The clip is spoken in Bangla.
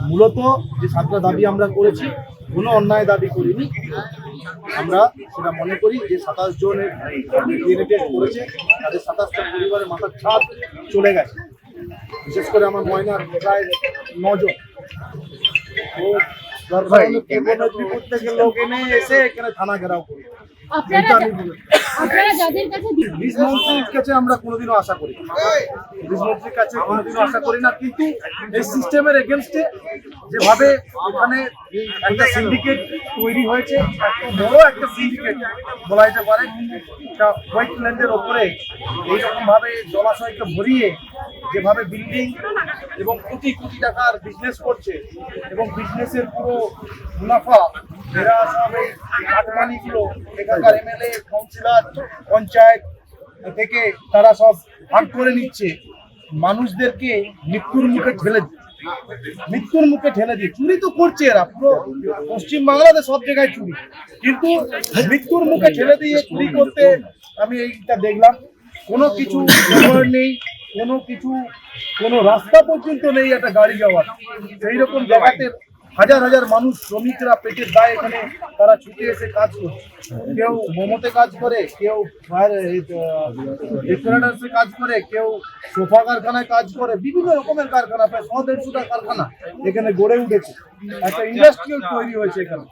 মূলত যে 7টা দাবি আমরা করেছি কোনো অন্যায় দাবি করিনি। আমরা সেটা মনে করি যে 27 জনের ডিএনএ টেস্ট করেছে তাদের 27টা পরিবারের মাথার ছাদ চলে গেছে। বিশেষ করে আমার ময়নার প্রায় 9 জন। ও দরকার হলে পূর্ব মেদিনীপুর থেকে লোক এনে এসে এখানে থানা ঘেরাও করি। বীজমন্ত্রীর কাছে আমরা কোনোদিনও আশা করি না, বীজমন্ত্রীর কাছে কোনোদিনও আশা করি না, কিন্তু এই সিস্টেমের এগেনস্টে যেভাবে এখানে একটা সিন্ডিকেট তৈরি হয়েছে, এত বড় একটা সিন্ডিকেট বলা যেতে পারে, একটা ওয়েটল্যান্ডের ওপরে এইরকম ভাবে জলাশয়কে ভরিয়ে যেভাবে বিল্ডিং এবং কোটি কোটি টাকার বিজনেস করছে এবং বিজনেসের পুরো মুনাফা এরা সব এই কাটমানিগুলো এখানকার এমএলএ কাউন্সিলর পঞ্চায়েত থেকে তারা সব ভাগ করে নিচ্ছে, মানুষদেরকে মৃত্যুর মুখে ঠেলে দিয়ে চুরি তো করছে এরা। পুরো পশ্চিম বাংলাতে সব জায়গায় চুরি, কিন্তু মৃত্যুর মুখে ঠেলে দিয়ে চুরি করতে আমি এইটা দেখলাম। কোনো কিছু নেই, কোনো রাস্তা পর্যন্ত নেই একটা গাড়ি যাওয়ার। সেই রকম জায়গাতে হাজার হাজার মানুষ, শ্রমিকরা পেটের দায়ে এখানে তারা ছুটে এসে কাজ করছে। কেউ মোমোতে কাজ করে, কেউ ডেকোরেটার্সে কাজ করে, কেউ সোফা কারখানায় কাজ করে, বিভিন্ন রকমের কারখানা, প্রায় 150টা কারখানা এখানে গড়ে উঠেছে, একটা ইন্ডাস্ট্রিয়াল তৈরি হয়েছে এখানে।